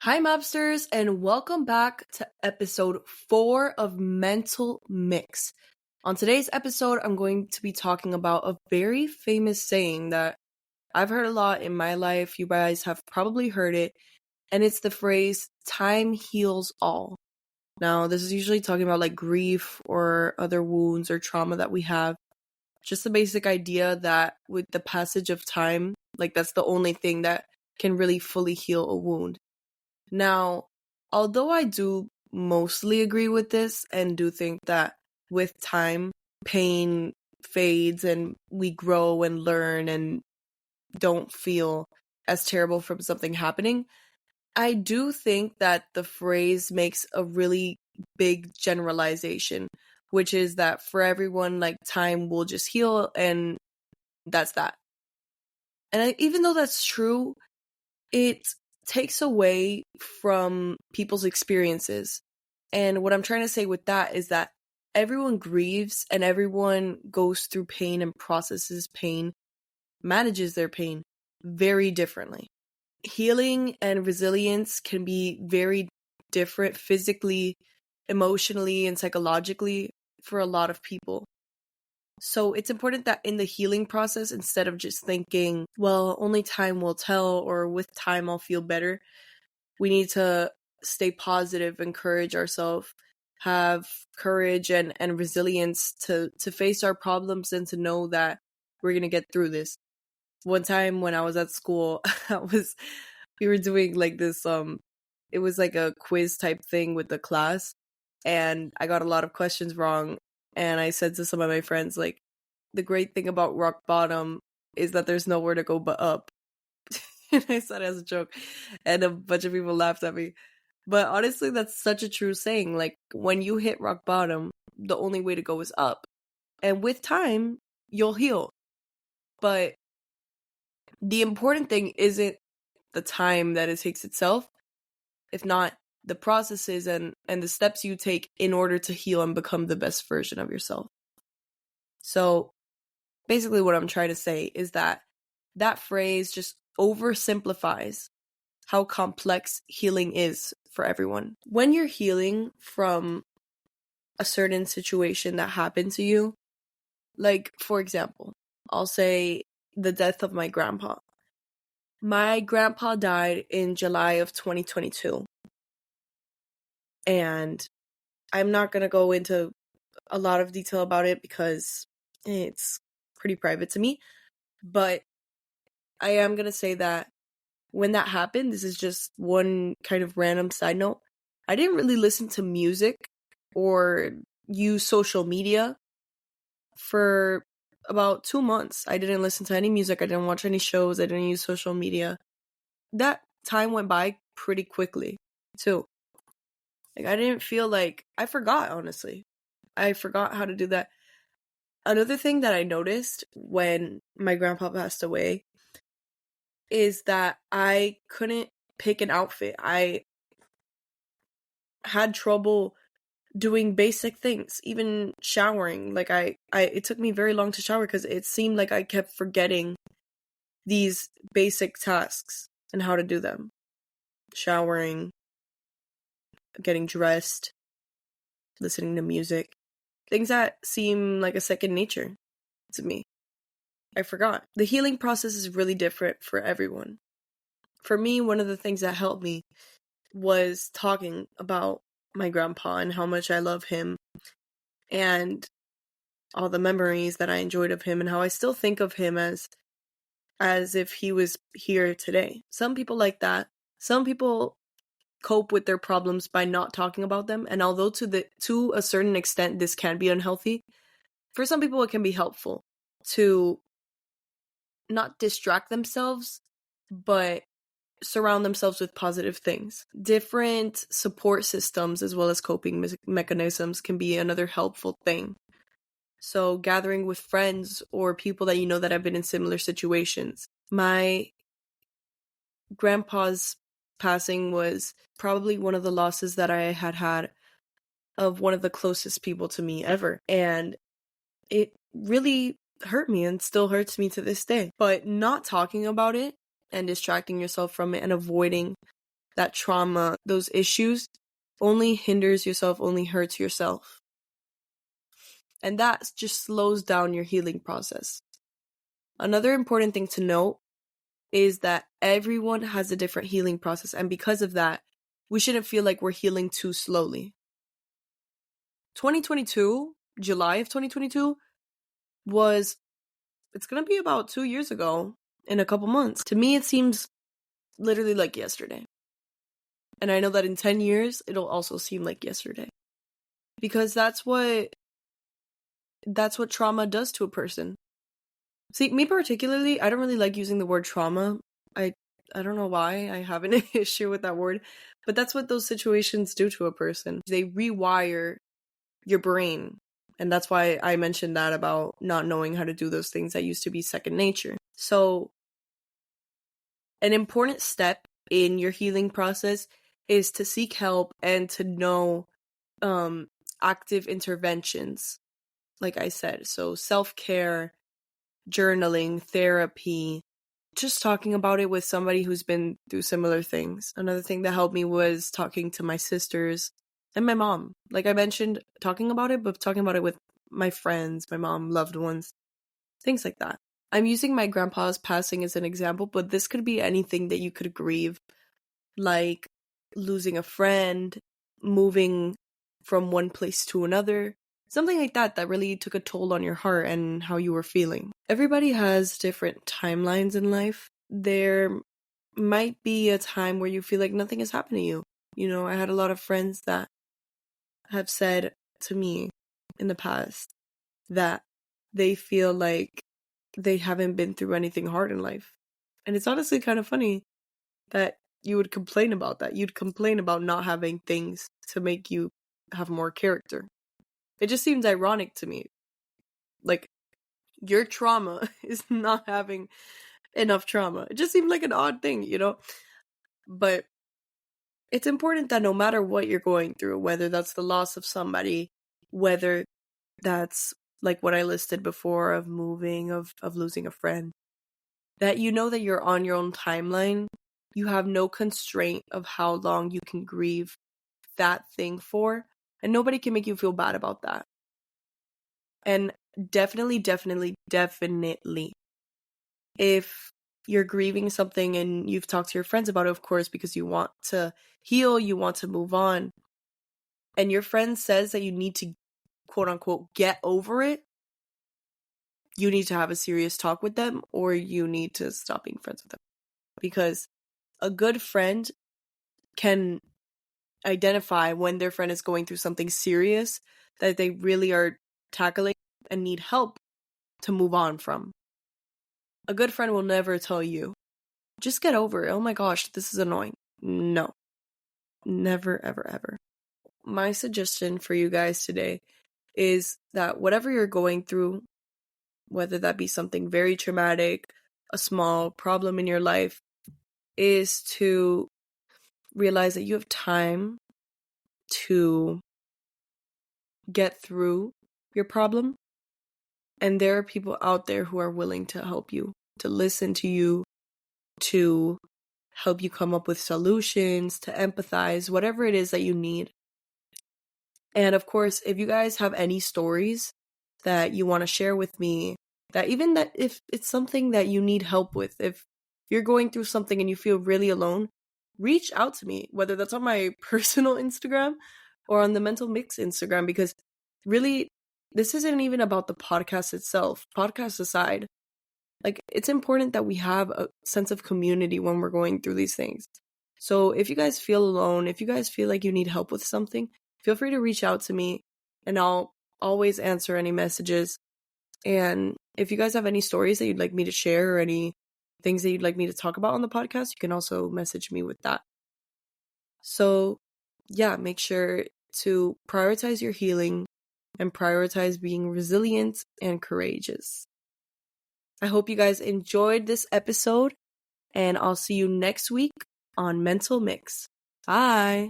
Hi, Mobsters, and welcome back to episode 4 of Mental Mix. On today's episode, I'm going to be talking about a very famous saying that I've heard a lot in my life. You guys have probably heard it, and it's the phrase, time heals all. Now, this is usually talking about like grief or other wounds or trauma that we have. Just the basic idea that with the passage of time, like that's the only thing that can really fully heal a wound. Now, although I do mostly agree with this and do think that with time, pain fades and we grow and learn and don't feel as terrible from something happening, I do think that the phrase makes a really big generalization, which is that for everyone, like time will just heal and that's that. And even though that's true, it takes away from people's experiences. And what I'm trying to say with that is that everyone grieves and everyone goes through pain and processes pain, manages their pain very differently. Healing and resilience can be very different physically, emotionally, and psychologically for a lot of people. So it's important that in the healing process, instead of just thinking, well, only time will tell or with time I'll feel better, we need to stay positive, encourage ourselves, have courage and resilience to face our problems and to know that we're going to get through this. One time when I was at school, we were doing like this, it was like a quiz type thing with the class, and I got a lot of questions wrong. And I said to some of my friends, like, the great thing about rock bottom is that there's nowhere to go but up. And I said it as a joke, and a bunch of people laughed at me. But honestly, that's such a true saying. Like, when you hit rock bottom, the only way to go is up. And with time, you'll heal. But the important thing isn't the time that it takes itself, if not the processes and the steps you take in order to heal and become the best version of yourself. So basically what I'm trying to say is that phrase just oversimplifies how complex healing is for everyone. When you're healing from a certain situation that happened to you, like, for example, I'll say the death of my grandpa. My grandpa died in July of 2022. And I'm not going to go into a lot of detail about it because it's pretty private to me. But I am going to say that when that happened, this is just one kind of random side note, I didn't really listen to music or use social media for about 2 months. I didn't listen to any music. I didn't watch any shows. I didn't use social media. That time went by pretty quickly, too. Like, I didn't feel like... I forgot, honestly. I forgot how to do that. Another thing that I noticed when my grandpa passed away is that I couldn't pick an outfit. I had trouble doing basic things, even showering. Like, it took me very long to shower because it seemed like I kept forgetting these basic tasks and how to do them. Showering, getting dressed, listening to music. Things that seem like a second nature to me. I forgot. The healing process is really different for everyone. For me, one of the things that helped me was talking about my grandpa and how much I love him and all the memories that I enjoyed of him and how I still think of him as if he was here today. Some people like that. Some people cope with their problems by not talking about them, and although to a certain extent this can be unhealthy, for some people it can be helpful to not distract themselves, but surround themselves with positive things. Different support systems as well as coping mechanisms can be another helpful thing. So gathering with friends or people that you know that have been in similar situations. My grandpa's passing was probably one of the losses that I had of one of the closest people to me ever. And it really hurt me and still hurts me to this day. But not talking about it and distracting yourself from it and avoiding that trauma, those issues, only hinders yourself, only hurts yourself. And that just slows down your healing process. Another important thing to note is that everyone has a different healing process. And because of that, we shouldn't feel like we're healing too slowly. 2022, July of 2022, it's going to be about 2 years ago in a couple months. To me, it seems literally like yesterday. And I know that in 10 years, it'll also seem like yesterday. Because that's what trauma does to a person. See, me particularly, I don't really like using the word trauma. I don't know why I have an issue with that word, but that's what those situations do to a person. They rewire your brain. And that's why I mentioned that about not knowing how to do those things that used to be second nature. So an important step in your healing process is to seek help and to know active interventions, like I said. So self-care, journaling, therapy, just talking about it with somebody who's been through similar things. Another thing that helped me was talking to my sisters and my mom. Like I mentioned, talking about it, but talking about it with my friends, my mom, loved ones, things like that. I'm using my grandpa's passing as an example, but this could be anything that you could grieve, like losing a friend, moving from one place to another, something like that really took a toll on your heart and how you were feeling. Everybody has different timelines in life. There might be a time where you feel like nothing has happened to you. You know, I had a lot of friends that have said to me in the past that they feel like they haven't been through anything hard in life. And it's honestly kind of funny that you would complain about that. You'd complain about not having things to make you have more character. It just seems ironic to me. Like, your trauma is not having enough trauma. It just seemed like an odd thing, you know? But it's important that no matter what you're going through, whether that's the loss of somebody, whether that's like what I listed before of moving, of losing a friend, that you know that you're on your own timeline. You have no constraint of how long you can grieve that thing for, and nobody can make you feel bad about that. And definitely, if you're grieving something and you've talked to your friends about it, of course, because you want to heal, you want to move on, and your friend says that you need to, quote unquote, get over it, you need to have a serious talk with them, or you need to stop being friends with them. Because a good friend can identify when their friend is going through something serious that they really are tackling and need help to move on from. A good friend will never tell you, just get over it. Oh my gosh, this is annoying. No. Never, ever, ever. My suggestion for you guys today is that whatever you're going through, whether that be something very traumatic, a small problem in your life, is to realize that you have time to get through your problem. And there are people out there who are willing to help you, to listen to you, to help you come up with solutions, to empathize, whatever it is that you need. And of course, if you guys have any stories that you want to share with me, that even that if it's something that you need help with, if you're going through something and you feel really alone, reach out to me, whether that's on my personal Instagram or on the Mental Mix Instagram, because really, this isn't even about the podcast itself. Podcast aside, like, it's important that we have a sense of community when we're going through these things. So if you guys feel alone, if you guys feel like you need help with something, feel free to reach out to me and I'll always answer any messages. And if you guys have any stories that you'd like me to share or any things that you'd like me to talk about on the podcast, you can also message me with that. So yeah, make sure to prioritize your healing and prioritize being resilient and courageous. I hope you guys enjoyed this episode, and I'll see you next week on Mental Mix. Bye!